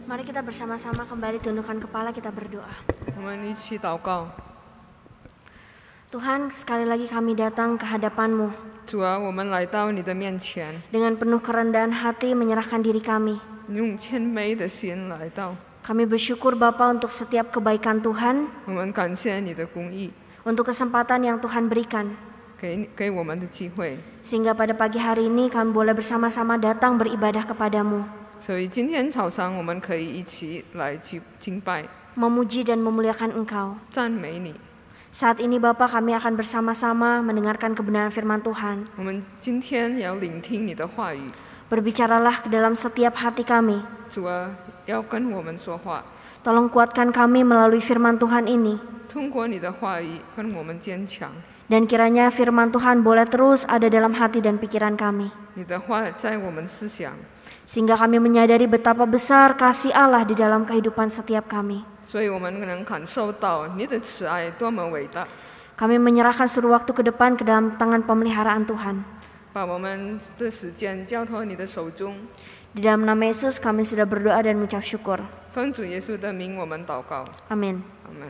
Mari kita bersama-sama kembali tundukkan kepala, kita berdoa. 我们一起祷告。 Tuhan, sekali lagi kami datang ke hadapan-Mu 主啊，我们来到你的面前， dengan penuh kerendahan hati menyerahkan diri kami. 用谦卑的心来到。 Kami bersyukur Bapa untuk setiap kebaikan Tuhan, 我们感谢你的公义， untuk kesempatan yang Tuhan berikan, 给我们的机会。 sehingga pada pagi hari ini kami boleh bersama-sama datang beribadah kepadamu, 所以今天早上我们可以一起来去敬拜、 memuji dan memuliakan Engkau. 赞美你。 Saat ini Bapa, kami akan bersama-sama mendengarkan kebenaran firman Tuhan. 我们今天要聆听你的话语， Berbicaralah ke dalam setiap hati kami. 主啊，要跟我们说话， Tolong kuatkan kami melalui firman Tuhan ini. 通过你的话语跟我们坚强。 Dan kiranya firman Tuhan boleh terus ada dalam hati dan pikiran kami, 你的话在我们思想， sehingga kami menyadari betapa besar kasih Allah di dalam kehidupan setiap kami. 所以我们能感受到你的慈爱多么伟大。 Kami menyerahkan seluruh waktu ke depan ke dalam tangan pemeliharaan Tuhan. 把我们的时间交托你的手中， Di dalam nama Yesus kami sudah berdoa dan mengucap syukur. 奉主耶稣的名，我们祷告， Amin. 阿门。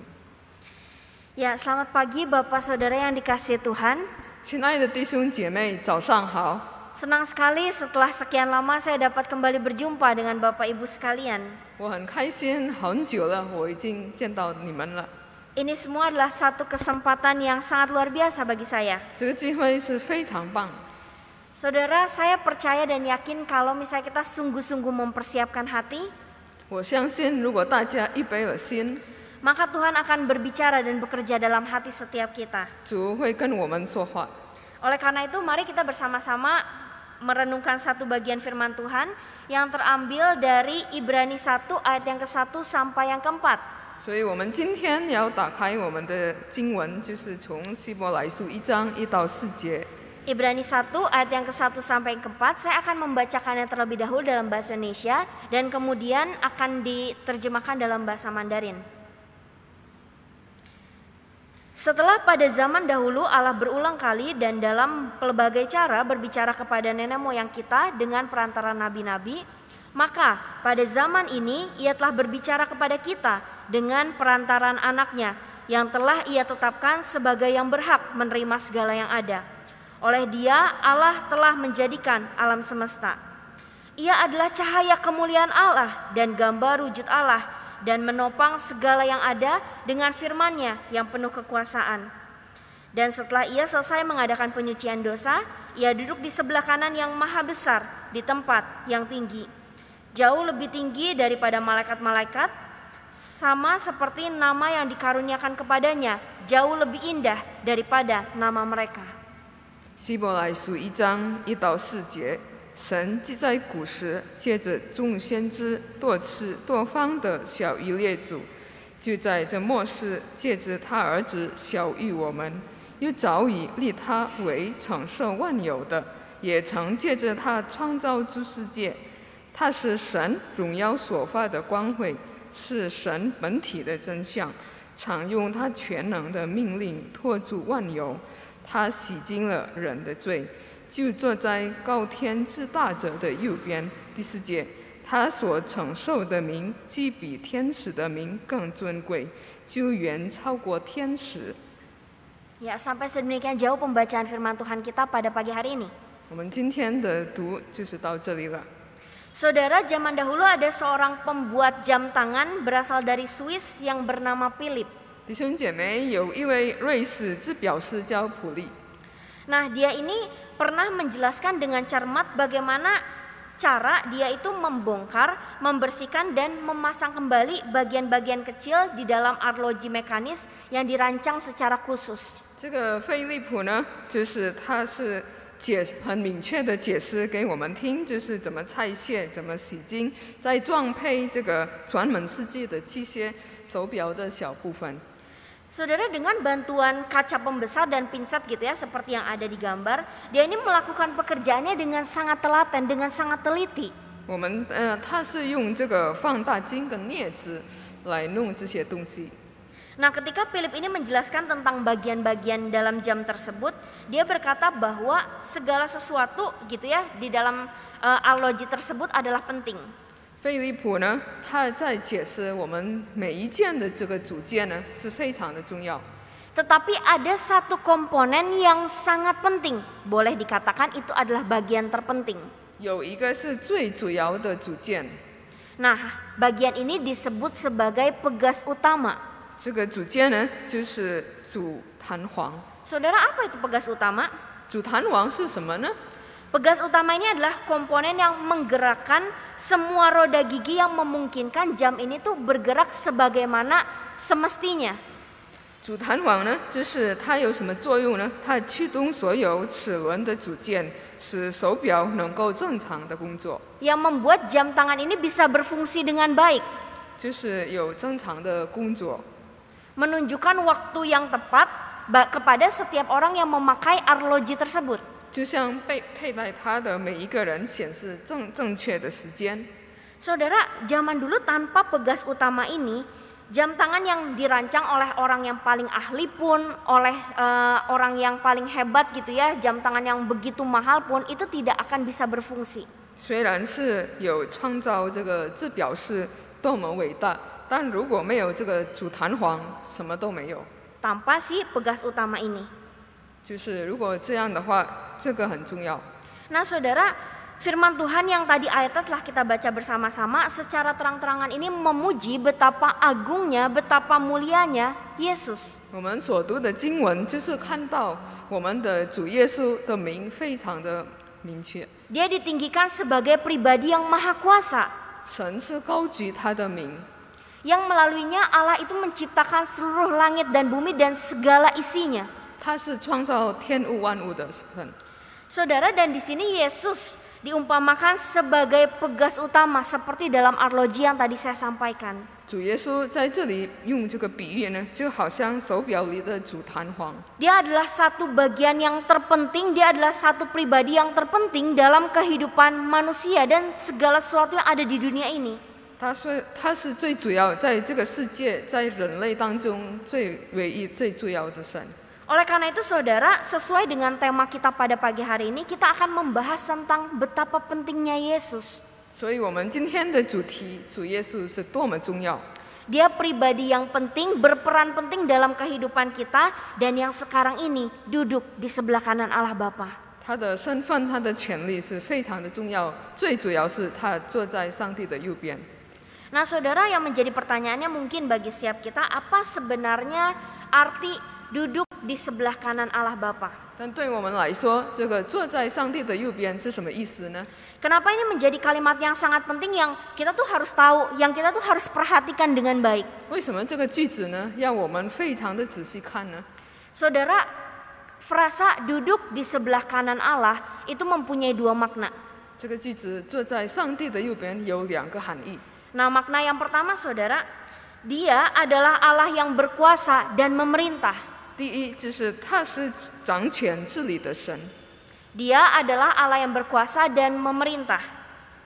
Ya, selamat pagi Bapak Saudara yang dikasihi Tuhan. 亲爱的弟兄姐妹，早上好！ Senang sekali setelah sekian lama saya dapat kembali berjumpa dengan Bapak Ibu sekalian. 我很开心，很久了，我已经见到你们了。 Ini semua adalah satu kesempatan yang sangat luar biasa bagi saya. 这个机会是非常棒。 Saudara, saya percaya dan yakin kalau misalnya kita sungguh-sungguh mempersiapkan hati, 我相信，如果大家预备了心， maka Tuhan akan berbicara dan bekerja dalam hati setiap kita. 主会跟我们说话。 Oleh karena itu, mari kita bersama-sama merenungkan satu bagian firman Tuhan yang terambil dari Ibrani 1 ayat yang ke-1 sampai yang ke-4. 所以我们今天要打开我们的经文，就是从希伯来书1章1到4节。 Ibrani 1 ayat yang ke-1 sampai yang ke-4, saya akan membacakannya terlebih dahulu dalam bahasa Indonesia dan kemudian akan diterjemahkan dalam bahasa Mandarin. Setelah pada zaman dahulu Allah berulang kali dan dalam pelbagai cara berbicara kepada nenek moyang kita dengan perantara nabi-nabi, maka pada zaman ini Ia telah berbicara kepada kita dengan perantaran anaknya yang telah Ia tetapkan sebagai yang berhak menerima segala yang ada. Oleh Dia Allah telah menjadikan alam semesta. Ia adalah cahaya kemuliaan Allah dan gambar wujud Allah, dan menopang segala yang ada dengan firman-Nya yang penuh kekuasaan. Dan setelah Ia selesai mengadakan penyucian dosa, Ia duduk di sebelah kanan yang maha besar di tempat yang tinggi, jauh lebih tinggi daripada malaikat-malaikat, sama seperti nama yang dikaruniakan kepadanya jauh lebih indah daripada nama mereka. 希伯来书1章1到4节，神既在古时借着众先知多次多方的晓谕列祖，就在这末世借着他儿子晓谕我们，又早已立他为承受万有的，也曾借着他创造诸世界。他是神荣耀所发的光辉，是神本体的真相，常用他全能的命令托住万有。他洗净了人的罪，就坐在高天之大者的右边。第4节，他所承受的名既比天使的名更尊贵，就远超过天使。 Ya, sampai sedemikian jauh pembacaan firman Tuhan kita pada pagi hari ini. 我们今天的读就是到这里了。 Saudara, zaman dahulu ada seorang pembuat jam tangan berasal dari Swiss yang bernama Philip. 弟兄姐妹，有一位瑞士制表师叫普利， Nah, dia ini pernah menjelaskan dengan cermat bagaimana cara dia itu membongkar, membersihkan dan memasang kembali bagian-bagian kecil di dalam arloji mekanis yang dirancang secara khusus. 这个菲利普呢，就是他是很明确的解释给我们听，就是怎么拆卸、怎么洗净，再装配这个专门设计的机械手表的小部分。 Saudara, dengan bantuan kaca pembesar dan pinset gitu ya, seperti yang ada di gambar, dia ini melakukan pekerjaannya dengan sangat telaten, dengan sangat teliti. 他是用这个放大镜跟镊子来弄这些东西。 Nah, ketika Philip ini menjelaskan tentang bagian-bagian dalam jam tersebut, dia berkata bahwa segala sesuatu gitu ya di dalam arloji tersebut adalah penting. 菲利普呢，他在解释我们每一件的这个组件呢是非常的重要。 Tetapi ada satu komponen yang sangat penting. Boleh dikatakan itu adalah bagian terpenting. 有一个是最主要的组件， Nah, bagian ini disebut sebagai pegas utama. 这个组件呢就是主弹簧。 Saudara, apa itu pegas utama? 主弹簧是什么呢？ Pegas utama ini adalah komponen yang menggerakkan semua roda gigi yang memungkinkan jam ini tuh bergerak sebagaimana semestinya. 主弹簧呢，就是它有什么作用呢？它驱动所有齿轮的组件，使手表能够正常的工作， Yang membuat jam tangan ini bisa berfungsi dengan baik. 就是有正常的工作， Menunjukkan waktu yang tepat kepada setiap orang yang memakai arloji tersebut. 就像佩戴它的每一个人显示正确的时间。 Saudara, zaman dulu tanpa pegas utama ini, jam tangan yang dirancang oleh orang yang paling ahli pun, oleh orang yang paling hebat gitu ya, jam tangan yang begitu mahal pun itu tidak akan bisa berfungsi. 虽然是有创造这个制表是多么伟大，但如果没有这个主弹簧，什么都没有。 Tanpa si pegas utama ini. 就是如果这样的话，这个很重要。 Nah saudara, firman Tuhan yang tadi ayatnya telah kita baca bersama-sama secara terang-terangan ini memuji betapa agungnya, betapa mulianya Yesus. 我们所读的经文就是看到我们的主耶稣的名非常的明确， Dia ditinggikan sebagai pribadi yang maha kuasa, 神是高举他的名， yang melaluinya Allah itu menciptakan seluruh langit dan bumi dan segala isinya. 他是创造天物万物的神。 Saudara, dan di sini Yesus diumpamakan sebagai pegas utama seperti dalam arloji yang tadi saya sampaikan. 主耶稣在这里用这个比喻呢，就好像手表里的主弹簧， Dia adalah satu bagian yang terpenting, dia adalah satu pribadi yang terpenting dalam kehidupan manusia dan segala sesuatu yang ada di dunia ini. 他是最主要在这个世界，在人类当中唯一最重要的神。 Oleh karena itu saudara, sesuai dengan tema kita pada pagi hari ini, kita akan membahas tentang betapa pentingnya Yesus. 所以我们今天的主题，主耶稣是多么重要。 Dia pribadi yang penting, berperan penting dalam kehidupan kita, dan yang sekarang ini duduk di sebelah kanan Allah Bapa. 他的身份，他的权利是非常的重要，最主要是他坐在上帝的右边。 Nah saudara, yang menjadi pertanyaannya mungkin bagi setiap kita, apa sebenarnya arti duduk di sebelah kanan Allah Bapa? 但对我们来说，这个坐在上帝的右边是什么意思呢？ Kenapa ini menjadi kalimat yang sangat penting yang kita tuh harus tahu, yang kita tuh harus perhatikan dengan baik? 为什么这个句子呢，让我们非常的仔细看呢？ Saudara, frasa duduk di sebelah kanan Allah itu mempunyai dua makna. 这个句子坐在上帝的右边有两个含义。 Nah, makna yang pertama saudara, dia adalah Allah yang berkuasa dan memerintah. 第一就是他是掌权治理的神， Dia adalah Allah yang berkuasa dan memerintah.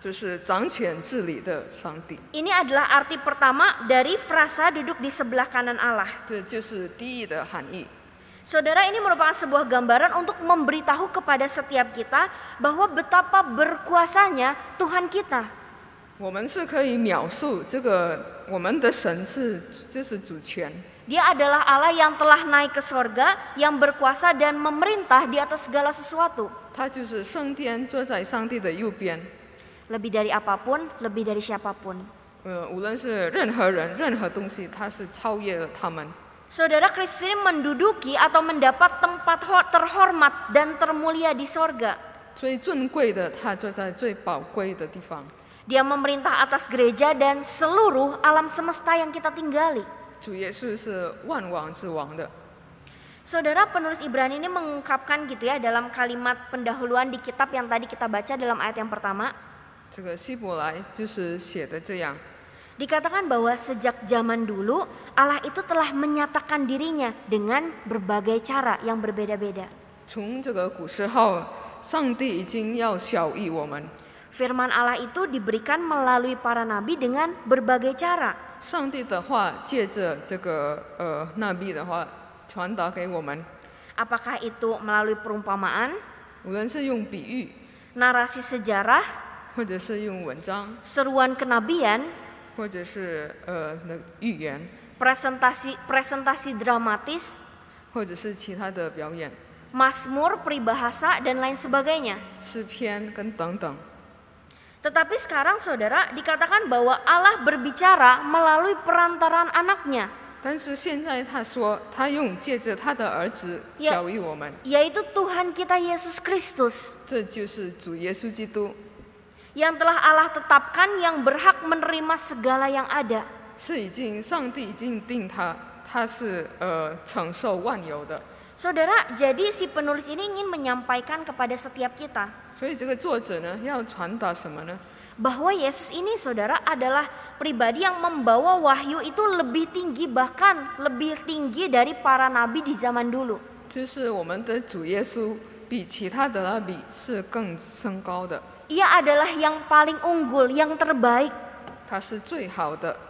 就是掌权治理的上帝。 Ini adalah arti pertama dari frasa duduk di sebelah kanan Allah. 这就是第一的含义。 Saudara, ini merupakan sebuah gambaran untuk memberitahu kepada setiap kita bahwa betapa berkuasanya Tuhan kita. 我们是可以描述这个我们的神就是主权， Dia adalah Allah yang telah naik ke sorga, yang berkuasa dan memerintah di atas segala sesuatu. 他就是升天坐在上帝的右边。 Lebih dari apapun, lebih dari siapapun. 无论是任何人、任何东西，他是超越了他们。 Saudara, Kristus ini menduduki atau mendapat tempat terhormat dan termulia di sorga. 最尊贵的，他坐在最宝贵的地方。 Dia memerintah atas gereja dan seluruh alam semesta yang kita tinggali. 主耶稣是万王之王的。 Saudara, penulis Ibrani ini mengungkapkan gitu ya dalam kalimat pendahuluan di kitab yang tadi kita baca dalam ayat yang pertama. 这个希伯来就是写的这样。 Dikatakan bahwa sejak zaman dulu Allah itu telah menyatakan dirinya dengan berbagai cara yang berbeda-beda. 从这个古时候，上帝已经要晓谕我们， Firman Allah itu diberikan melalui para nabi dengan berbagai cara. 上帝的话借着这个那币的话传达给我们， Apakah itu melalui perumpamaan, 无论是用比喻， narasi sejarah, 或者是用文章， seruan kenabian, 或者是寓言， presentasi dramatis, 或者是其他的表演， mazmur, peribahasa, dan lain sebagainya. 诗篇跟等等。 Tetapi sekarang saudara dikatakan bahwa Allah berbicara melalui perantaraan anaknya, 但是现在他说，他借着他的儿子小于我们， yaitu Tuhan kita Yesus Kristus, 这就是主耶稣基督， yang telah Allah tetapkan yang berhak menerima segala yang ada. 是上帝已经定他是承受万有的。 Saudara, jadi si penulis ini ingin menyampaikan kepada setiap kita 所以这个作者呢，要传达什么呢？ bahwa Yesus ini saudara adalah pribadi yang membawa wahyu itu lebih tinggi, bahkan lebih tinggi dari para nabi di zaman dulu. 就是我们的主耶稣比其他的拉比是更升高的， Ia adalah yang paling unggul, yang terbaik 他是最好的。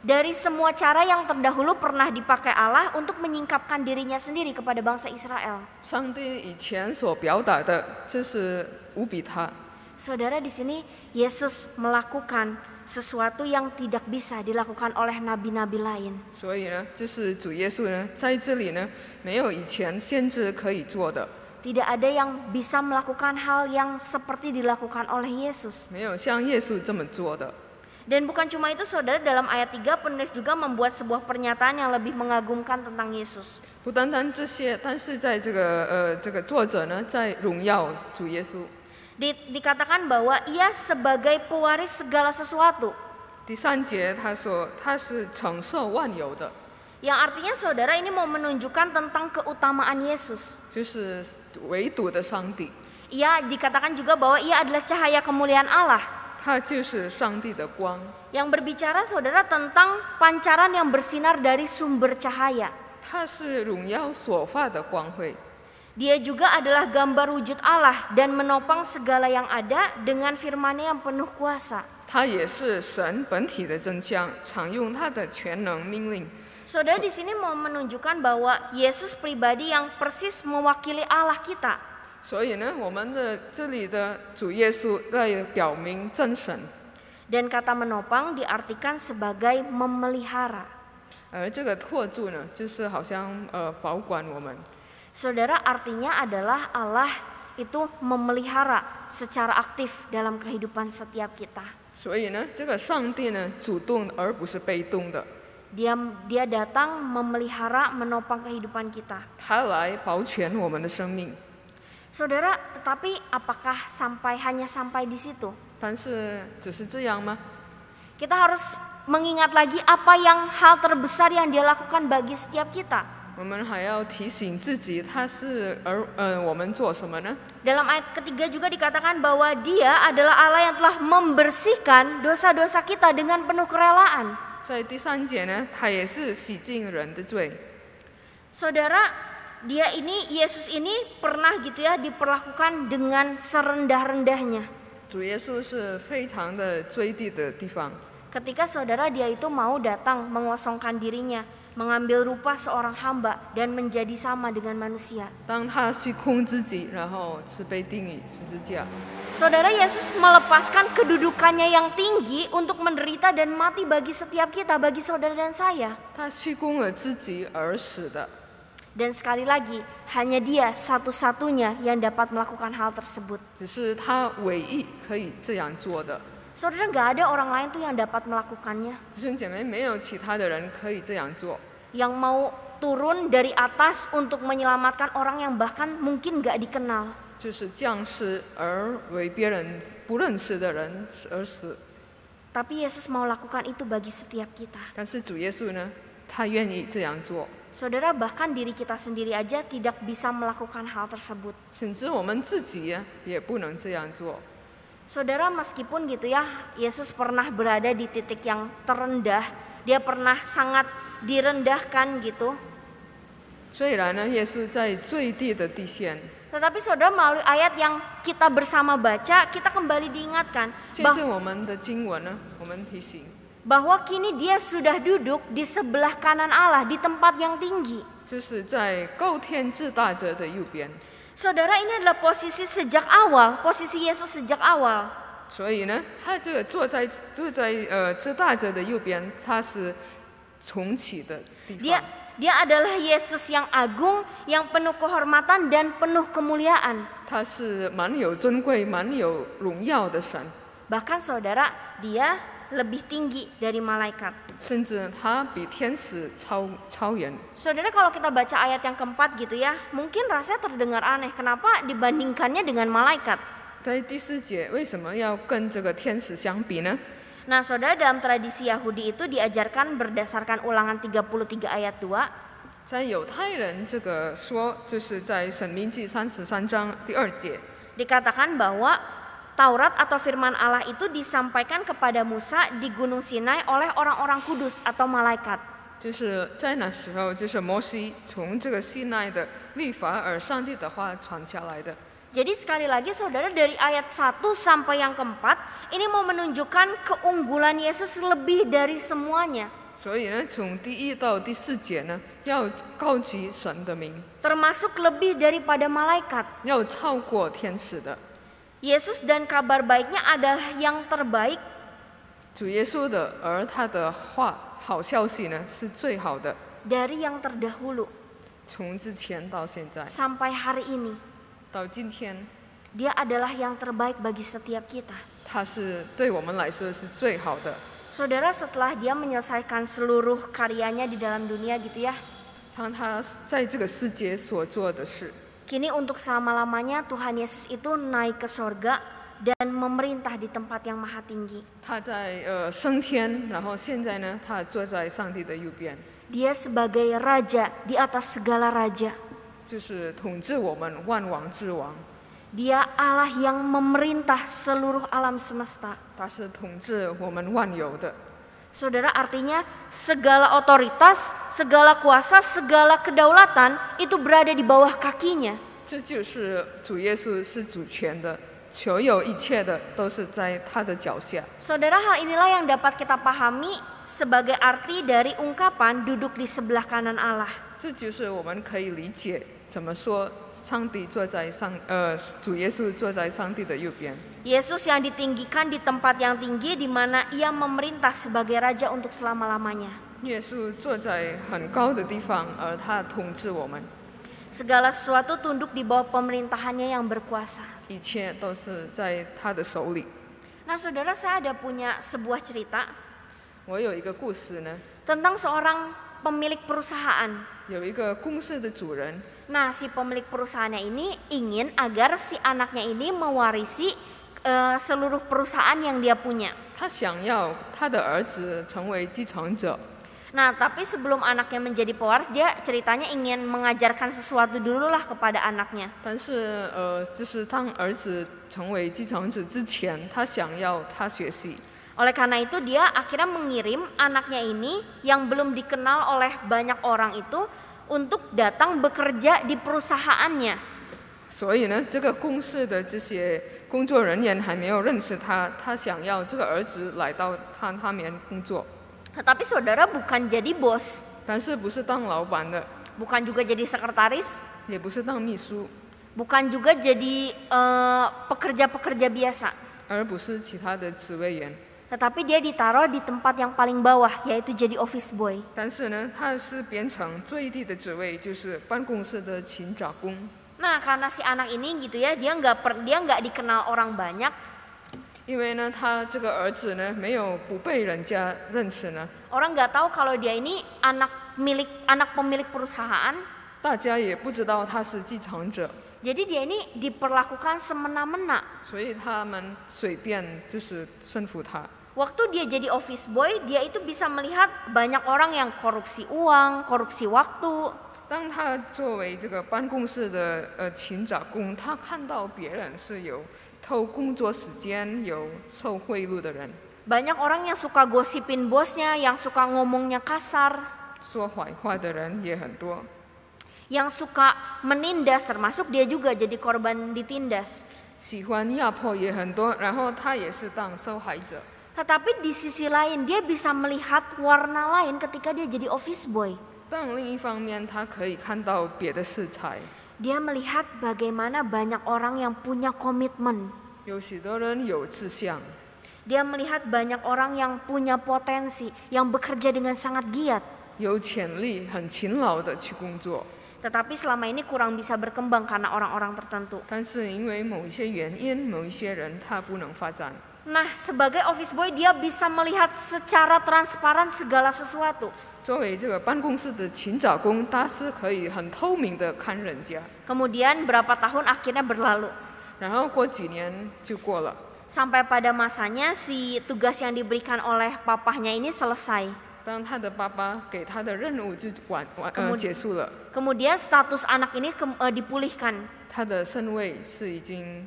dari semua cara yang terdahulu pernah dipakai Allah untuk menyingkapkan dirinya sendiri kepada bangsa Israel. 上帝以前所表达的，就是无比他。 Saudara, di sini Yesus melakukan sesuatu yang tidak bisa dilakukan oleh nabi-nabi lain. 所以呢，就是主耶稣呢，在这里呢，没有以前先知可以做的， Tidak ada yang bisa melakukan hal yang seperti dilakukan oleh Yesus. 没有像耶稣这么做的。 Dan bukan cuma itu saudara, dalam ayat 3 penulis juga membuat sebuah pernyataan yang lebih mengagumkan tentang Yesus. 不单单这些，但是在这个作者呢，在荣耀主耶稣。 Dikatakan bahwa ia sebagai pewaris segala sesuatu. 第3节他说他是承受万有的， Yang artinya saudara ini mau menunjukkan tentang keutamaan Yesus. 就是唯独的上帝， Ia dikatakan juga bahwa ia adalah cahaya kemuliaan Allah. 他就是上帝的光。 Yang berbicara saudara tentang pancaran yang bersinar dari sumber cahaya. 他是荣耀所发的光辉， Dia juga adalah gambar wujud Allah dan menopang segala yang ada dengan firman-Nya yang penuh kuasa. 他也是神本体的真相，常用他的全能命令。 Saudara di sini mau menunjukkan bahwa Yesus pribadi yang persis mewakili Allah kita. 所以呢，我们的这里的主耶稣在表明真神， Dan kata menopang diartikan sebagai memelihara. 而这个托住呢，就是好像保管我们。 Saudara, artinya adalah Allah itu memelihara secara aktif dalam kehidupan setiap kita. 所以呢，这个上帝呢，主动而不是被动的， Dia datang memelihara, menopang kehidupan kita. 他来保全我们的生命。 Saudara, tetapi apakah hanya sampai di situ? 但是只是这样吗？ Kita harus mengingat lagi apa yang hal terbesar yang Dia lakukan bagi setiap kita. 我们还要提醒自己，他是我们做什么呢？ Dalam ayat ketiga juga dikatakan bahwa Dia adalah Allah yang telah membersihkan dosa-dosa kita dengan penuh kerelaan. 在第3节呢，他也是洗净人的罪。 Saudara, Yesus ini pernah gitu ya diperlakukan dengan serendah-rendahnya. 主耶稣是非常的最低的地方。 Ketika saudara dia itu mau datang mengosongkan dirinya, mengambil rupa seorang hamba dan menjadi sama dengan manusia. 当他虚空自己，然后是被钉于十字架。 Saudara, Yesus melepaskan kedudukannya yang tinggi untuk menderita dan mati bagi setiap kita, bagi saudara dan saya. 他虚空了自己而死的。 Dan sekali lagi, hanya Dia satu-satunya yang dapat melakukan hal tersebut. 只是他唯一可以这样做的。 Saudara, gak ada orang lain tuh yang dapat melakukannya. 弟兄姐妹，没有其他的人可以这样做。 Yang mau turun dari atas untuk menyelamatkan orang yang bahkan mungkin gak dikenal. 就是降世而为别人不认识的人而死。 Tapi Yesus mau lakukan itu bagi setiap kita. 但是主耶稣呢，他愿意这样做。 Saudara, bahkan diri kita sendiri aja tidak bisa melakukan hal tersebut. 甚至我们自己也不能这样做。 Saudara, meskipun gitu ya, Yesus pernah berada di titik yang terendah, Dia pernah sangat direndahkan gitu. 虽然呢，耶稣在最低的地线， Tetapi saudara, melalui ayat yang kita bersama baca, kita kembali diingatkan 借着我们的经文呢，我们提醒， bahwa kini Dia sudah duduk di sebelah kanan Allah di tempat yang tinggi. 就是在高天至大者的右边。 Saudara, ini adalah posisi sejak awal, posisi Yesus sejak awal. 所以呢，他这个坐在这大者的右边，他是重启的地 Dia 方。 dia adalah Yesus yang agung, yang penuh kehormatan dan penuh kemuliaan. 他是蛮有尊贵、蛮有荣耀的神， Bahkan saudara, dia lebih tinggi dari malaikat. 甚至他比天使超远。 Saudara, kalau kita baca ayat yang keempat gitu ya, mungkin rasanya terdengar aneh. Kenapa dibandingkannya dengan malaikat? 在第4节，为什么要跟这个天使相比呢？ Nah, saudara, dalam tradisi Yahudi itu diajarkan berdasarkan Ulangan 33 ayat 2. 在犹太人这个说，就是在《申命记》33章第2节， Dikatakan bahwa Taurat atau firman Allah itu disampaikan kepada Musa di Gunung Sinai oleh orang-orang kudus atau malaikat. 就是在那时候，就是摩西从这个西奈的律法而上帝的话传下来的。 Jadi sekali lagi saudara, dari ayat 1 sampai yang keempat ini mau menunjukkan keunggulan Yesus lebih dari semuanya. 所以呢，从第1到第4节呢，要高举神的名， Termasuk lebih daripada malaikat. 要超过天使的。 Yesus dan kabar baiknya adalah yang terbaik 主耶稣的，而他的话好消息呢是最好的， dari yang terdahulu 从之前到现在 sampai hari ini. 到今天， Dia adalah yang terbaik bagi setiap kita. 他是对我们来说是最好的。 Saudara, setelah dia menyelesaikan seluruh karyanya di dalam dunia gitu ya, 当他在这个世界所做的事， kini untuk selama-lamanya Tuhan Yesus itu naik ke sorga dan memerintah di tempat yang maha tinggi. 他在升天，然后现在呢，他坐在上帝的右边， Dia sebagai raja di atas segala raja. 就是统治我们万王之王。 Dia Allah yang memerintah seluruh alam semesta. 他是统治我们万有的。 Saudara, artinya segala otoritas, segala kuasa, segala kedaulatan itu berada di bawah kakinya. 这就是主耶稣是主权的，所有一切的都是在他的脚下。 Saudara, hal inilah yang dapat kita pahami sebagai arti dari ungkapan duduk di sebelah kanan Allah. 这就是我们可以理解怎么说上帝坐在主耶稣坐在上帝的右边。 Yesus yang ditinggikan di tempat yang tinggi di mana ia memerintah sebagai raja untuk selama-lamanya. 耶稣坐在很高的地方，而他统治我们， Segala sesuatu tunduk di bawah pemerintahannya yang berkuasa. 一切都是在他的手里。 Nah, saudara, saya ada punya sebuah cerita 我有一个故事呢， tentang seorang pemilik perusahaan. 有一个公司的主人， Nah, si pemilik perusahaannya ini ingin agar si anaknya ini mewarisi seluruh perusahaan yang dia punya. 他想要他的儿子成为继承者。 Nah, tapi sebelum anaknya menjadi pewaris, dia ceritanya ingin mengajarkan sesuatu dulu lah kepada anaknya. 但是就是当儿子成为继承者之前，他想要他学习。 Oleh karena itu dia akhirnya mengirim anaknya ini yang belum dikenal oleh banyak orang itu untuk datang bekerja di perusahaannya. 所以呢，这个公司的这些工作人员还没有认识他，他想要这个儿子来到他们工作， Tetapi saudara, bukan jadi bos, 但是不是当老板的， bukan juga jadi sekretaris, 也不是当秘书， bukan juga jadi pekerja-pekerja biasa. 而不是其他的职位员。 Tetapi dia ditaruh di tempat yang paling bawah, yaitu jadi office boy. 但是呢，他是变成最低的职位，就是办公室的勤杂工。 Nah, karena si anak ini gitu ya, dia nggak dikenal orang banyak. 因为呢，他这个儿子呢，不被人家认识呢， Orang nggak tahu kalau dia ini anak pemilik perusahaan. 大家也不知道他是继承者， Jadi dia ini diperlakukan semena-mena. 所以他们随便就是顺服他。 Waktu dia jadi office boy, dia itu bisa melihat banyak orang yang korupsi uang, korupsi waktu. 当他作为这个办公室的勤杂工，他看到别人是有偷工作时间、有受贿赂的人， Banyak orang yang suka gosipin bosnya, yang suka ngomongnya kasar, 说坏话的人也很多， yang suka menindas, termasuk dia juga jadi korban ditindas. 喜欢压迫也很多，然后他也是当受害者。 Tetapi di sisi lain dia bisa melihat warna lain ketika dia jadi office boy. 但另一方面，他可以看到别的色彩， Dia melihat bagaimana banyak orang yang punya komitmen. 有许多人有志向， Dia melihat banyak orang yang punya potensi, yang bekerja dengan sangat giat. 有潜力，很勤劳的去工作。 Tetapi selama ini kurang bisa berkembang karena orang-orang tertentu. 但是因为某一些原因，某一些人他不能发展。 Nah, sebagai office boy dia bisa melihat secara transparan segala sesuatu. 作为这个办公室的勤杂工，他是可以很透明的看人家。 Kemudian berapa tahun akhirnya berlalu. 然后过几年就过了， Sampai pada masanya si tugas yang diberikan oleh papahnya ini selesai. 当他的爸爸给他的任务就结束了， Kemudian status anak ini dipulihkan. 他的身位是已经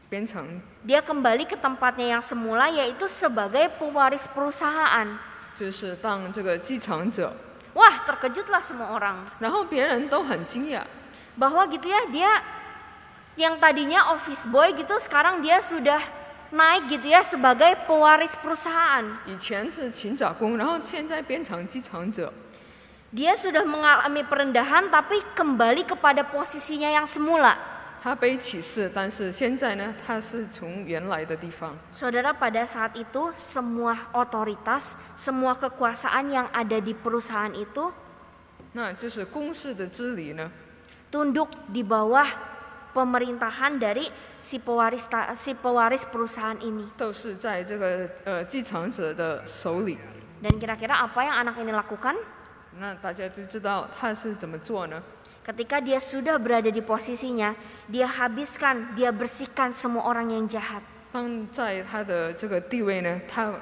变成 Dia kembali ke tempatnya yang semula, yaitu sebagai pewaris perusahaan. 就是当这个继承者。 Wah, terkejutlah semua orang. 然后别人都很惊讶， Bahwa gitu ya, dia yang tadinya office boy gitu, sekarang dia sudah naik gitu ya sebagai pewaris perusahaan. 以前是勤杂工，然后现在变成继承者。 Dia sudah mengalami perendahan tapi kembali kepada posisinya yang semula. 他被歧视，但是现在呢，他是从原来的地方。 Saudara, pada saat itu semua otoritas, semua kekuasaan yang ada di perusahaan itu 那就是公司的治理呢， tunduk di bawah pemerintahan dari si pewaris perusahaan ini. 都是在这个继承者的手里。 Dan kira-kira apa yang anak ini lakukan? 那大家就知道他是怎么做呢？ Ketika dia sudah berada di posisinya, dia habiskan, dia bersihkan semua orang yang jahat. 当在他的这个地位呢，他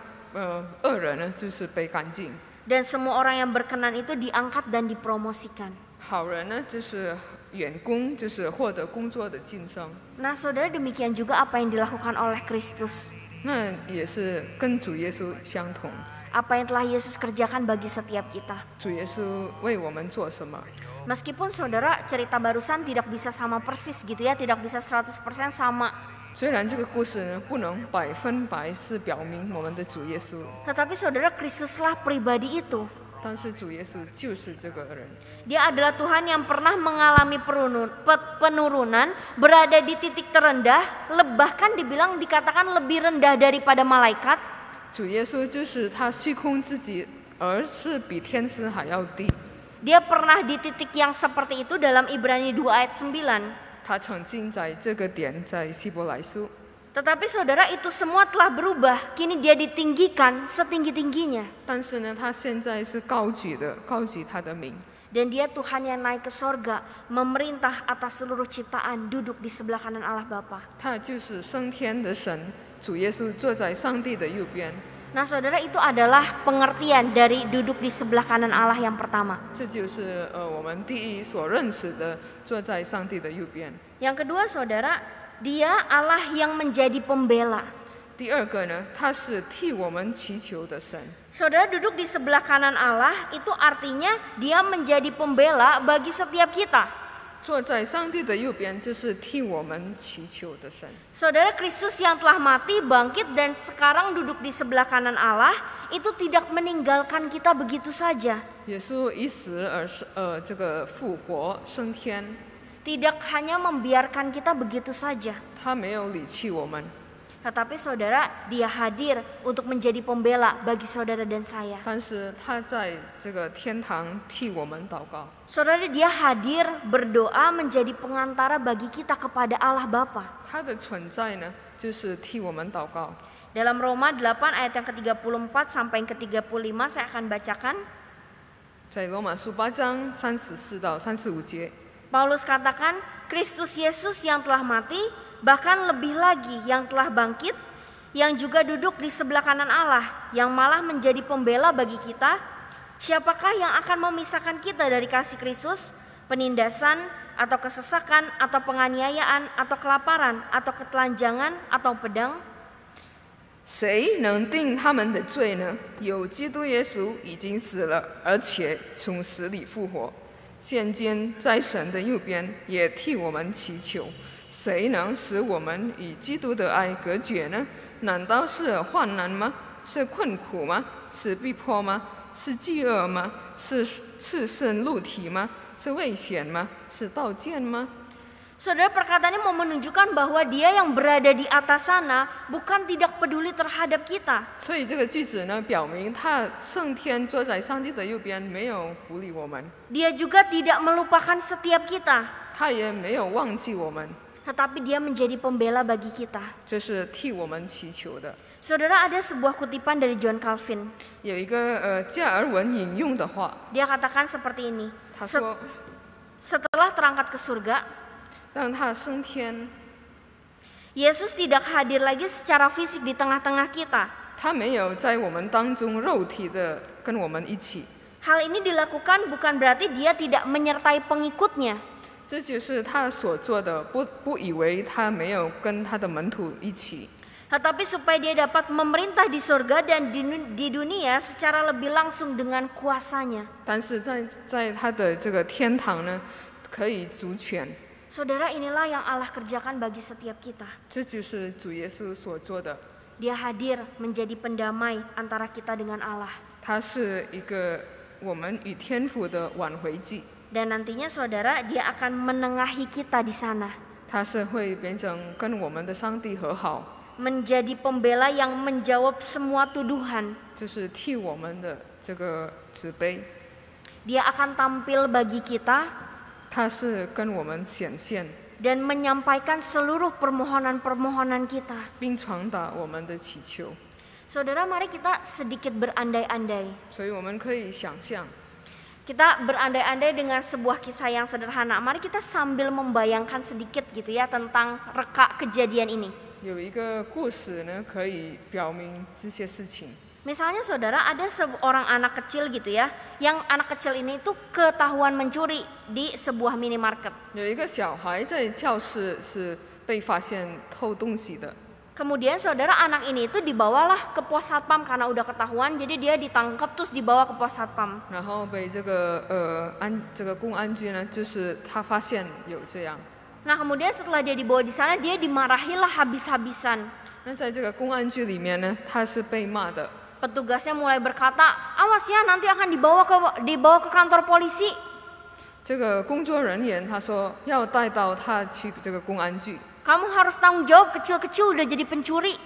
恶人呢就是被干净， Dan semua orang yang berkenan itu diangkat dan dipromosikan. 好人呢就是员工，就是获得工作的晋升。 Nah, saudara, demikian juga apa yang dilakukan oleh Kristus. 那也是跟主耶稣相同。 Apa yang telah Yesus kerjakan bagi setiap kita. 主耶稣为我们做什么？ Meskipun saudara cerita barusan tidak bisa sama persis gitu ya, tidak bisa 100% sama. 虽然这个故事呢不能100%是表明我们的主耶稣， Tetapi saudara, Kristuslah pribadi itu. 但是主耶稣就是这个人。 Dia adalah Tuhan yang pernah mengalami penurunan, berada di titik terendah, bahkan dikatakan lebih rendah daripada malaikat. 主耶稣就是他虚空自己，而是比天使还要低。 Dia pernah di titik yang seperti itu dalam Ibrani 2 ayat 9. 他曾经在这个点，在希伯来书。 Tetapi saudara, itu semua telah berubah. Kini dia ditinggikan setinggi-tingginya. 但是呢，他现在是高举他的名。 Dan dia Tuhan yang naik ke sorga, memerintah atas seluruh ciptaan, duduk di sebelah kanan Allah Bapa. 他就是升天的神，主耶稣坐在上帝的右边。 Nah saudara, itu adalah pengertian dari duduk di sebelah kanan Allah yang pertama. 这就是我们第一所认识的坐在上帝的右边。 Yang kedua saudara, dia Allah yang menjadi pembela. 第二个呢，他是替我们祈求的神。 Saudara, duduk di sebelah kanan Allah itu artinya dia menjadi pembela bagi setiap kita. 坐在上帝的右边，就是替我们祈求的神。 Saudara, Kristus yang telah mati, bangkit, dan sekarang duduk di sebelah kanan Allah, itu tidak meninggalkan kita begitu saja. 耶稣一死这个复活升天， Tidak hanya membiarkan kita begitu saja. 他没有离弃我们， Tetapi saudara, dia hadir untuk menjadi pembela bagi saudara dan saya. 但是他在这个天堂替我们祷告。 Saudara, dia hadir berdoa menjadi pengantara bagi kita kepada Allah Bapa. 他的存在呢，就是替我们祷告。 Dalam Roma 8 ayat yang ke-34 sampai yang ke-35 saya akan bacakan. 在罗马书8章34到35节， Paulus katakan, Kristus Yesus yang telah mati, bahkan lebih lagi yang telah bangkit, yang juga duduk di sebelah kanan Allah, yang malah menjadi pembela bagi kita. Siapakah yang akan memisahkan kita dari kasih Kristus? Penindasan, atau kesesakan, atau penganiayaan, atau kelaparan, atau ketelanjangan, atau pedang? 谁能定他们的罪呢？有基督耶稣已经死了，而且从死里复活，现今在神的右边，也替我们祈求。谁能使我们与基督的爱隔绝呢？难道是患难吗？是困苦吗？是逼迫吗？是饥饿吗？是赤身露体吗？是危险吗？是刀剑吗？ Saudara, perkataannya mau menunjukkan bahwa dia yang berada di atas sana bukan tidak peduli terhadap kita. 所以这个句子呢，表明他圣天坐在上帝的右边，没有不理我们， Dia juga tidak melupakan setiap kita, 他也没有忘记我们， tetapi dia menjadi pembela bagi kita. 这是替我们祈求的。 Saudara, ada sebuah kutipan dari John Calvin. 有一个加尔文引用的话， Dia katakan seperti ini. 他说 Setelah terangkat ke surga, 让他升天， Yesus tidak hadir lagi secara fisik di tengah-tengah kita. 他没有在我们当中肉体的跟我们一起。 Hal ini dilakukan bukan berarti dia tidak menyertai pengikutnya. 这就是他所做的，不以为他没有跟他的门徒一起， Tetapi supaya dia dapat memerintah di surga dan di dunia secara lebih langsung dengan kuasanya. 但是在他的这个天堂呢，可以主权。 Saudara, inilah yang Allah kerjakan bagi setiap kita. 这就是主耶稣所做的， Dia hadir menjadi pendamai antara kita dengan Allah. 他是一个我们与天父的挽回祭， Dan nantinya saudara, dia akan menengahi kita di sana. 他是会变成跟我们的上帝和好， Menjadi pembela yang menjawab semua tuduhan. 就是替我们的这个指杯， Dia akan tampil bagi kita 他是跟我们显现， dan menyampaikan seluruh permohonan-permohonan kita. 并传达我们的祈求。 Saudara, mari kita sedikit berandai-andai. 所以我们可以想象， Kita berandai-andai dengan sebuah kisah yang sederhana. Mari kita sambil membayangkan sedikit gitu ya tentang reka kejadian ini. 有一个故事呢，可以表明这些事情。 Misalnya saudara, ada seorang anak kecil gitu ya, yang anak kecil ini tuh ketahuan mencuri di sebuah minimarket. 有一个小孩在教室是被发现偷东西的， Kemudian saudara, anak ini itu dibawalah ke pos satpam karena udah ketahuan, jadi dia ditangkap terus dibawa ke pos satpam. 然后被这个公安局呢，就是他发现有这样。 Nah kemudian setelah dia dibawa di sana, dia dimarahilah habis-habisan. 那在这个公安局里面呢，他是被骂的。 Petugasnya mulai berkata, awas ya nanti akan dibawa ke kantor polisi. 这个工作人员他说要带到他去这个公安局， Kamu harus tanggung jawab, kecil-kecil udah jadi pencuri.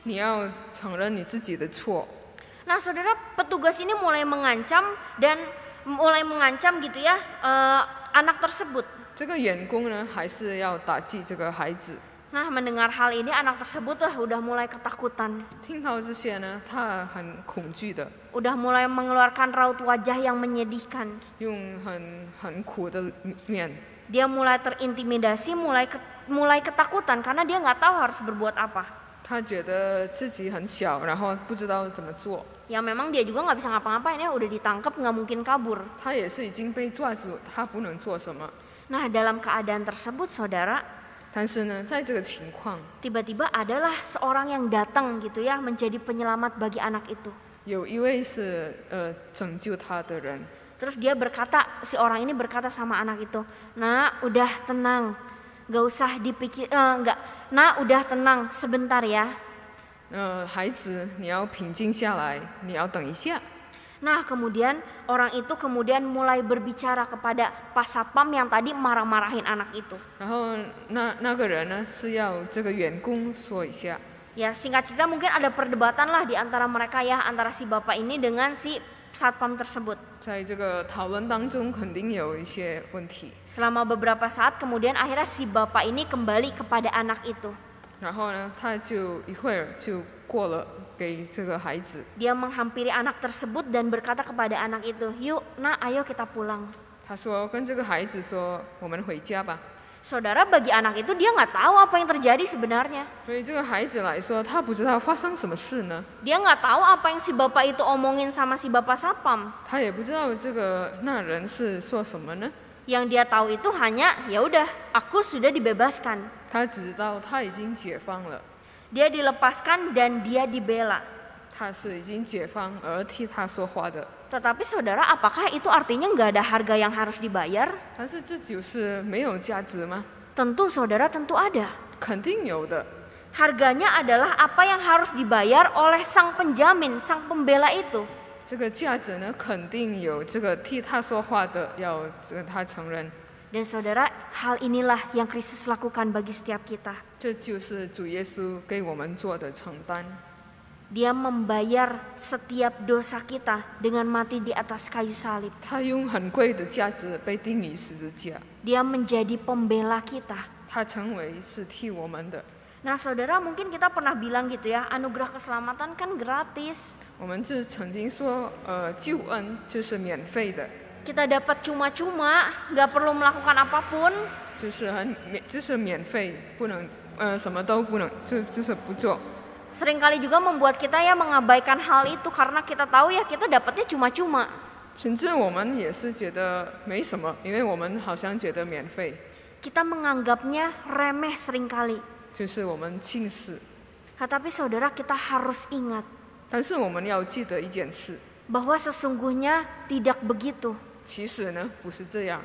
你要承认你自己的错。 Nah saudara, petugas ini mulai mengancam gitu ya anak tersebut. 这个员工呢，还是要打击这个孩子。 Nah mendengar hal ini anak tersebut udah mulai ketakutan. 听到这些呢，他很恐惧的， Udah mulai mengeluarkan raut wajah yang menyedihkan. 用很苦的面。 Dia mulai terintimidasi, mulai ketakutan karena dia nggak tahu harus berbuat apa. 他觉得自己很小，然后不知道怎么做。 Ya memang dia juga nggak bisa ngapa-ngapain ya, udah ditangkap nggak mungkin kabur. 他也是已经被抓住，他不能做什么。 Nah dalam keadaan tersebut saudara, 但是呢，在这个情况， tiba-tiba adalah seorang yang datang gitu ya menjadi penyelamat bagi anak itu. 有一位是拯救他的人， Terus dia berkata, si orang ini berkata sama anak itu, "Nak, udah tenang, nggak usah dipikir, Nak, udah tenang, sebentar ya." 孩子，你要平静下来，你要等一下。 Nah kemudian orang itu mulai berbicara kepada Pak Satpam yang tadi marah-marahin anak itu. 然后那个人呢是要这个员工说一下， Ya singkat cerita mungkin ada perdebatan lah di antara mereka ya, antara si bapak ini dengan si Satpam tersebut. 在这个讨论当中肯定有一些问题。 Selama beberapa saat kemudian akhirnya si bapak ini kembali kepada anak itu. 然后呢，他就一会儿就过了给这个孩子， Dia menghampiri anak tersebut dan berkata kepada anak itu, "Yuk, Nak, ayo kita pulang." 他说跟这个孩子说，我们回家吧。 Saudara, bagi anak itu dia nggak tahu apa yang terjadi sebenarnya. 所以这个孩子来说，他不知道发生什么事呢， Dia nggak tahu apa yang si bapak itu omongin sama si bapak satpam. 他也不知道那人是说什么呢， Yang dia tahu itu hanya, ya udah, aku sudah dibebaskan. 他只知道他已经解放了， Dia dilepaskan dan dia dibela. 他是已经解放而替他说话的。 Tetapi saudara, apakah itu artinya nggak ada harga yang harus dibayar? 但是这就是没有价值吗？ Tentu saudara, tentu ada. 肯定有的。 Harganya adalah apa yang harus dibayar oleh sang penjamin, sang pembela itu. 这个价值呢，肯定有这个替他说话的要他承认。Dan saudara, hal inilah yang Kristus lakukan bagi setiap kita. 这就是主耶稣给我们做的承担。 Dia membayar setiap dosa kita dengan mati di atas kayu salib. 他用很贵的价值被钉于十字架， Dia menjadi pembela kita. 他成为是替我们的。 Nah saudara, mungkin kita pernah bilang gitu ya, anugerah keselamatan kan gratis. 我们就曾经说，救恩就是免费的， Kita dapat cuma-cuma, gak perlu melakukan apapun. 就是免费，不能什么都不能，就是不做。 Seringkali juga membuat kita ya mengabaikan hal itu karena kita tahu ya kita dapatnya cuma-cuma. 甚至我们也是觉得没什么，因为我们好像觉得免费， Kita menganggapnya remeh seringkali. 就是我们轻视。 Tetapi saudara, kita harus ingat 但是我们要记得一件事， bahwa sesungguhnya tidak begitu. 其实呢不是这样，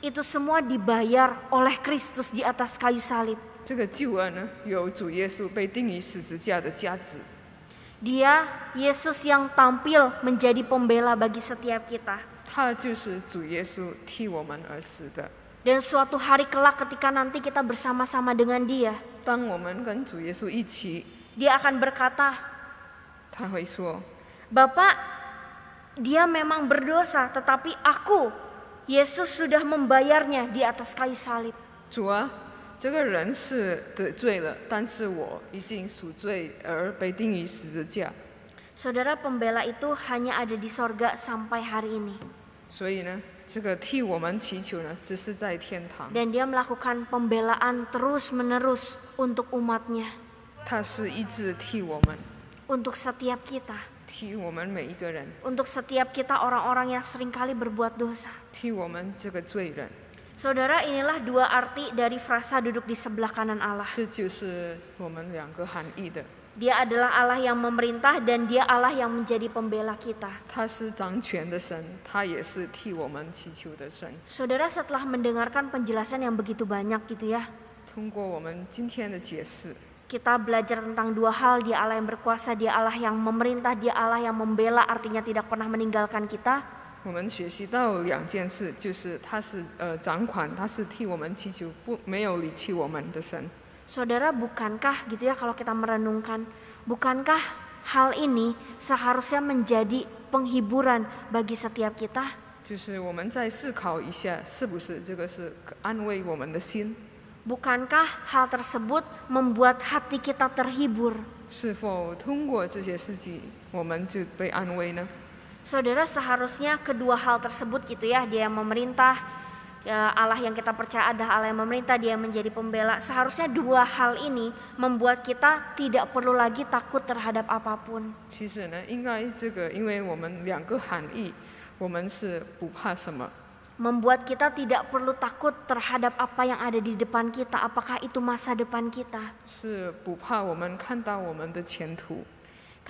Itu semua dibayar oleh Kristus di atas kayu salib. 这个救恩呢有主耶稣被钉于十字架的价值。 Dia, Yesus yang tampil menjadi pembela bagi setiap kita. 他就是主耶稣替我们而死的。 Dan suatu hari kelak ketika nanti kita bersama-sama dengan Dia, 当我们跟主耶稣一起， Dia akan berkata, 他会说： Bapak, dia memang berdosa, tetapi aku, Yesus sudah membayarnya di atas kayu salib. 主啊，这个人是得罪了，但是我已经赎罪而被钉于十字架。 Saudara, pembela itu hanya ada di sorga sampai hari ini. 所以呢，这个替我们祈求呢，只是在天堂。 Dan dia melakukan pembelaan terus-menerus untuk umatnya, 他是一直替我们， untuk setiap kita, 替我们每一个人， untuk setiap kita orang-orang yang seringkali berbuat dosa. 替我们这个罪人。 Saudara, inilah dua arti dari frasa duduk di sebelah kanan Allah. 这就是我们两个含义的。 Dia adalah Allah yang memerintah dan dia Allah yang menjadi pembela kita. 他是掌权的神，他也是替我们祈求的神。 Saudara, setelah mendengarkan penjelasan yang begitu banyak gitu ya, 通过我们今天的解释， kita belajar tentang dua hal. Dia Allah yang berkuasa, dia Allah yang memerintah, dia Allah yang membela, artinya tidak pernah meninggalkan kita. 我们学习到两件事，就是他是掌管，他是替我们祈求，没有离弃我们的神。 Saudara, bukankah gitu ya kalau kita merenungkan, bukankah hal ini seharusnya menjadi penghiburan bagi setiap kita? 就是我们再思考一下，是不是这个是安慰我们的心？ Bukankah hal tersebut membuat hati kita terhibur? 是否通过这些事情，我们就被安慰呢？ Saudara, seharusnya kedua hal tersebut gitu ya, dia yang memerintah, Allah yang kita percaya adalah Allah yang memerintah, dia yang menjadi pembela. Seharusnya dua hal ini membuat kita tidak perlu lagi takut terhadap apapun. 其实呢，应该这个，因为我们两个含义，我们是不怕什么， Membuat kita tidak perlu takut terhadap apa yang ada di depan kita, apakah itu masa depan kita. 是不怕我们看到我们的前途。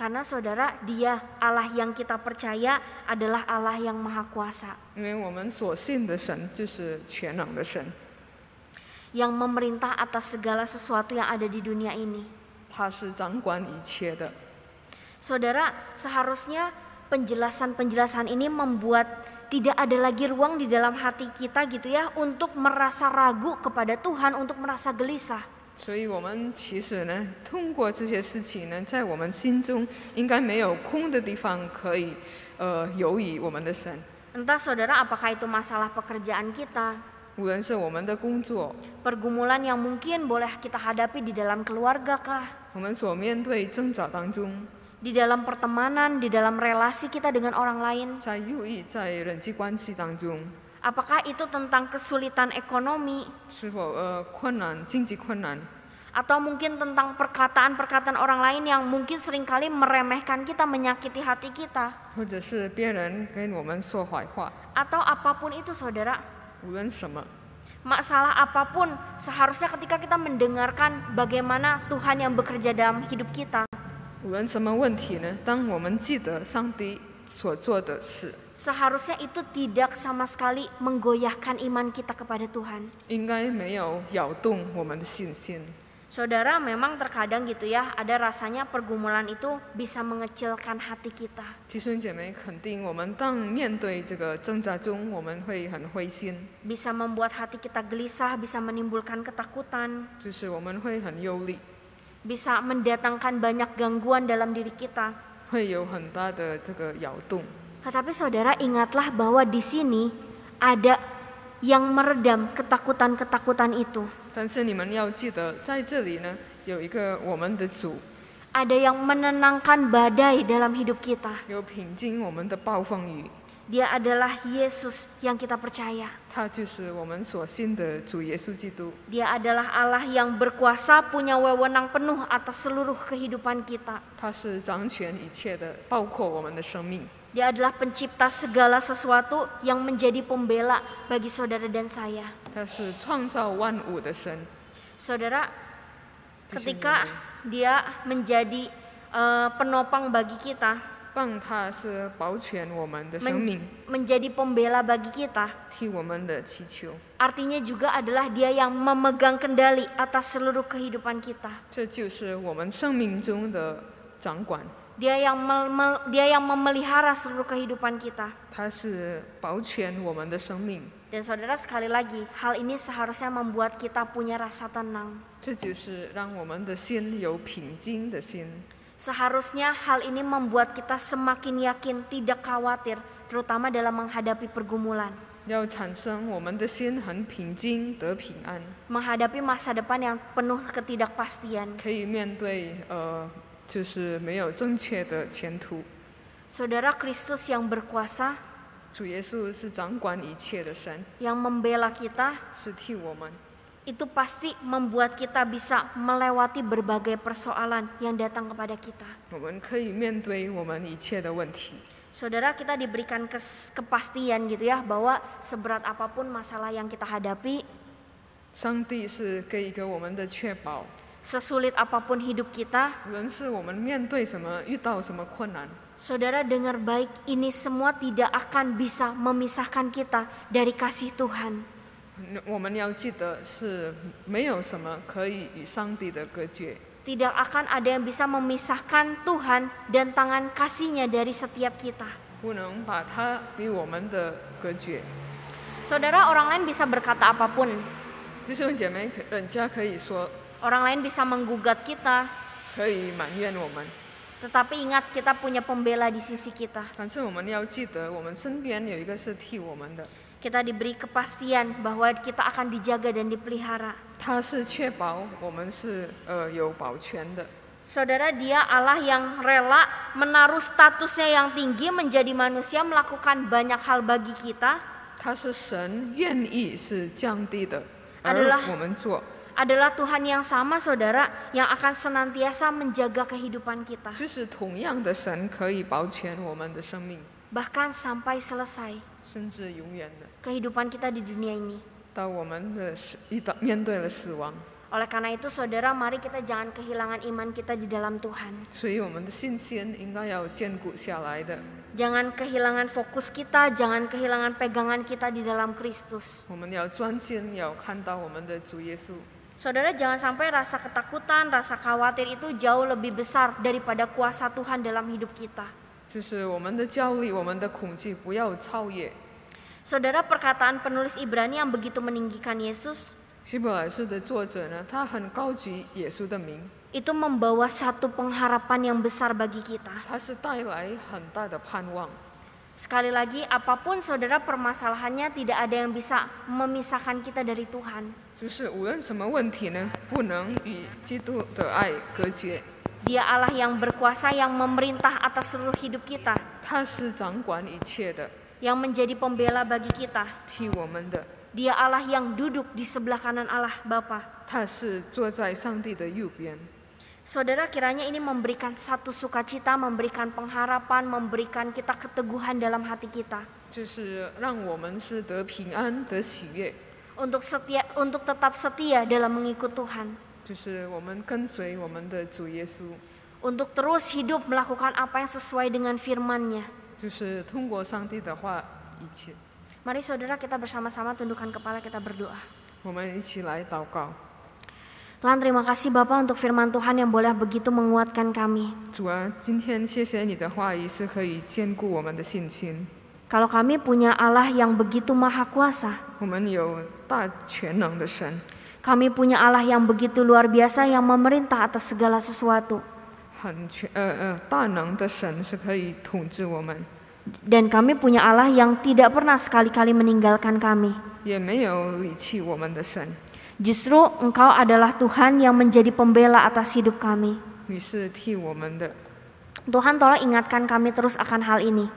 Karena saudara, dia Allah yang kita percaya adalah Allah yang maha kuasa, 因为我们所信的神就是全能的神， yang memerintah atas segala sesuatu yang ada di dunia ini. 他是掌管一切的。 Saudara, seharusnya penjelasan-penjelasan ini membuat tidak ada lagi ruang di dalam hati kita gitu ya untuk merasa ragu kepada Tuhan, untuk merasa gelisah. 所以我们其实呢，通过这些事情呢，在我们心中应该没有空的地方可以游移我们的神。 Entah saudara, apakah itu masalah pekerjaan kita, 无论是我们的工作， pergumulan yang mungkin boleh kita hadapi di dalam keluarga kah, 我们所面对挣扎当中， di dalam pertemanan, di dalam relasi kita dengan orang lain. 在友谊、在人际关系当中， Apakah itu tentang kesulitan ekonomi, 是否困难、经济困难， atau mungkin tentang perkataan-perkataan orang lain yang mungkin seringkali meremehkan kita, menyakiti hati kita, 或者是别人跟我们说坏话， atau apapun itu saudara, 无论什么， masalah apapun, seharusnya ketika kita mendengarkan bagaimana Tuhan yang bekerja dalam hidup kita, 无论什么问题呢？当我们记得上帝所做的事， seharusnya itu tidak sama sekali menggoyahkan iman kita kepada Tuhan. 应该没有摇动我们的信心。Saudara, memang terkadang gitu ya, ada rasanya pergumulan itu bisa mengecilkan hati kita. 弟兄姐妹，肯定我们当面对这个挣扎中，我们会很灰心， Bisa membuat hati kita gelisah, bisa menimbulkan ketakutan, 就是我们会很忧虑， bisa mendatangkan banyak gangguan dalam diri kita. 会有很大的这个摇动。 Tetapi saudara, ingatlah bahwa di sini ada yang meredam ketakutan-ketakutan itu. 但是你们要记得，在这里呢，有一个我们的主， Ada yang menenangkan badai dalam hidup kita. 有平静我们的暴风雨， Dia adalah Yesus yang kita percaya. 他就是我们所信的主耶稣基督。 Dia adalah Allah yang berkuasa, punya wewenang penuh atas seluruh kehidupan kita. 他是掌权一切的，包括我们的生命。 Dia adalah pencipta segala sesuatu yang menjadi pembela bagi saudara dan saya. 他是创造万物的神。 Saudara, ketika dia menjadi penopang bagi kita, 帮他是保全我们的生命， menjadi pembela bagi kita, 替我们的祈求。 artinya juga adalah dia yang memegang kendali atas seluruh kehidupan kita. 这就是我们生命中的掌管， Dia yang memelihara seluruh kehidupan kita. 他是保全我们的生命。 Dan saudara, sekali lagi, hal ini seharusnya membuat kita punya rasa tenang. 这就是让我们的心有平静的心。 Seharusnya hal ini membuat kita semakin yakin, tidak khawatir, terutama dalam menghadapi pergumulan. 要产生我们的心很平静得平安， Menghadapi masa depan yang penuh ketidakpastian. 可以面对就是没有正确的前途。 Saudara, Kristus yang berkuasa, 主耶稣是掌管一切的神， yang membela kita, 是替我们， itu pasti membuat kita bisa melewati berbagai persoalan yang datang kepada kita. 我们可以面对我们一切的问题。 Saudara, kita diberikan kepastian gitu ya, bahwa seberat apapun masalah yang kita hadapi, 上帝是给一个我们的确保， sesulit apapun hidup kita, 无论是我们面对什么，遇到什么困难， saudara dengar baik, ini semua tidak akan bisa memisahkan kita dari kasih Tuhan. 我们要记得是没有什么可以与上帝的隔绝， Tidak akan ada yang bisa memisahkan Tuhan dan tangan kasih-Nya dari setiap kita. 不能把它与我们的隔绝。 Saudara, orang lain bisa berkata apapun. 弟兄姐妹，人家可以说， Orang lain bisa menggugat kita, 可以埋怨我们， tetapi ingat kita punya pembela di sisi kita. 但是我们要记得，我们身边有一个是替我们的， Kita diberi kepastian bahwa kita akan dijaga dan dipelihara. 他是确保我们是有保全的。 Saudara, Dia Allah yang rela menaruh statusnya yang tinggi menjadi manusia, melakukan banyak hal bagi kita, 他是神愿意是降低的，而 Adalah 我们做， adalah Tuhan yang sama, saudara, yang akan senantiasa menjaga kehidupan kita, 就是同样的神可以保全我们的生命， bahkan sampai selesai 甚至永远的， kehidupan kita di dunia ini. 到我们的面对了死亡。 Oleh karena itu, saudara, mari kita jangan kehilangan iman kita di dalam Tuhan. 所以我们的信心应该要坚固下来的。 Jangan kehilangan fokus kita, jangan kehilangan pegangan kita di dalam Kristus. 我们要专心，要看到我们的主耶稣。 Saudara, jangan sampai rasa ketakutan, rasa khawatir itu jauh lebih besar daripada kuasa Tuhan dalam hidup kita. 就是我们的焦虑，我们的恐惧不要超越。 Saudara, perkataan penulis Ibrani yang begitu meninggikan Yesus, 希伯来书的作者呢，他很高举耶稣的名， itu membawa satu pengharapan yang besar bagi kita. 他是带来很大的盼望。 Sekali lagi, apapun saudara permasalahannya, tidak ada yang bisa memisahkan kita dari Tuhan. 就是无论什么问题呢，不能与基督的爱隔绝。 Dia Allah yang berkuasa, yang memerintah atas seluruh hidup kita, 他是掌管一切的， yang menjadi pembela bagi kita. 替我们的。 Dia Allah yang duduk di sebelah kanan Allah Bapa. 他是坐在上帝的右边。 Saudara, kiranya ini memberikan satu sukacita, memberikan pengharapan, memberikan kita keteguhan dalam hati kita. 就是让我们是得平安、得喜悦， Untuk tetap setia dalam mengikut Tuhan. 就是我们跟随我们的主耶稣， Untuk terus hidup melakukan apa yang sesuai dengan firman-Nya. 就是通过上帝的话一切。 Mari saudara, kita bersama-sama tundukkan kepala, kita berdoa. 我们一起来祷告。Tuhan, terima kasih Bapa untuk firman Tuhan yang boleh begitu menguatkan kami. 主啊，今天谢谢你的话语是可以坚固我们的信心。 Kalau kami punya Allah yang begitu maha kuasa, 我们有大全能的神， kami punya Allah yang begitu luar biasa yang memerintah atas segala sesuatu. 大能的神是可以统治我们， Dan kami punya Allah yang tidak pernah sekali-kali meninggalkan kami. 也没有离弃我们的神。 Justru Engkau adalah Tuhan yang menjadi pembela atas hidup kami. 你是替我们的， Tuhan, tolong ingatkan kami terus akan hal ini.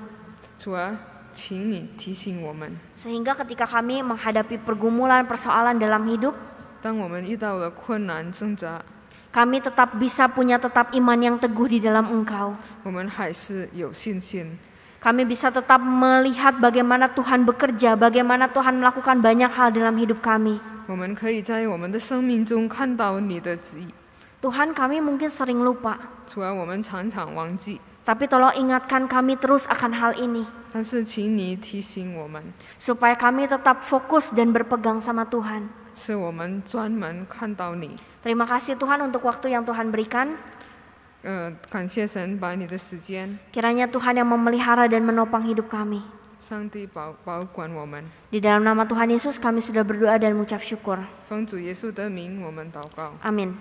主啊，请你提醒我们， Sehingga ketika kami menghadapi pergumulan persoalan dalam hidup, 当我们遇到了困难挣扎， kami tetap bisa punya tetap iman yang teguh di dalam Engkau. 我们还是有信心， Kami bisa tetap melihat bagaimana Tuhan bekerja, bagaimana Tuhan melakukan banyak hal dalam hidup kami. 我们可以在我们的生命中看到你的旨意。 Tuhan, kami mungkin sering lupa, 主啊，我们常常忘记， tapi tolong ingatkan kami terus akan hal ini, 但是请你提醒我们， supaya kami tetap fokus dan berpegang sama Tuhan. 是我们专门看到你。 Terima kasih Tuhan untuk waktu yang Tuhan berikan. 感谢神把你的时间， Kiranya Tuhan yang memelihara dan menopang hidup kami. 上帝保管我们。 Di dalam nama Tuhan Yesus kami sudah berdoa dan mengucap syukur. 奉主耶稣的名，我们祷告。 Amin.